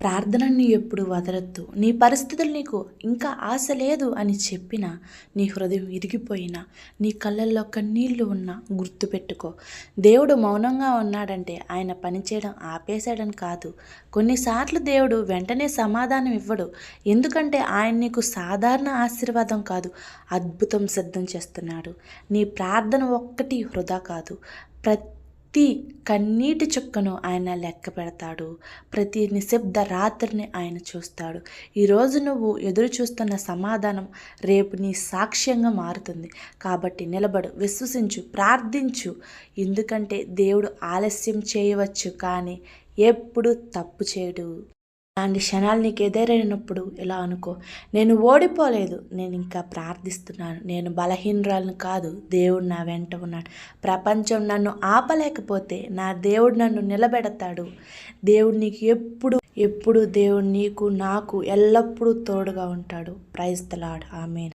ప్రార్థనని ఎప్పుడు వదలొద్దు. నీ పరిస్థితులు నీకు ఇంకా ఆశ లేదు అని చెప్పినా, నీ హృదయం ఇరిగిపోయినా, నీ కళ్ళల్లో కన్నీళ్లు ఉన్నా గుర్తుపెట్టుకో. దేవుడు మౌనంగా ఉన్నాడంటే ఆయన పనిచేయడం ఆపేశాడని కాదు. కొన్నిసార్లు దేవుడు వెంటనే సమాధానం ఇవ్వడు. ఎందుకంటే ఆయన నీకు సాధారణ ఆశీర్వాదం కాదు, అద్భుతం సిద్ధం చేస్తున్నాడు. నీ ప్రార్థన ఒక్కటి వృధా కాదు. ప్రతి కన్నీటి చుక్కను ఆయన లెక్క పెడతాడు. ప్రతి నిశ్శబ్ద రాత్రిని ఆయన చూస్తాడు. ఈరోజు నువ్వు ఎదురు చూస్తున్న సమాధానం రేపు నీ సాక్ష్యంగా మారుతుంది. కాబట్టి నిలబడు, విశ్వసించు, ప్రార్థించు. ఎందుకంటే దేవుడు ఆలస్యం చేయవచ్చు, కానీ ఎప్పుడు తప్పు చేయడు. అలాంటి క్షణాలు నీకు ఎదురైనప్పుడు ఇలా అనుకో, నేను ఓడిపోలేదు, నేను ఇంకా ప్రార్థిస్తున్నాను. నేను బలహీనరాలను కాదు, దేవుడు నా వెంట ఉన్నాడు. ప్రపంచం నన్ను ఆపలేకపోతే నా దేవుడు నన్ను నిలబెడతాడు. దేవుడు నీకు ఎప్పుడు దేవుడు నీకు నాకు ఎల్లప్పుడూ తోడుగా ఉంటాడు. Praise the lord. ఆమేన్.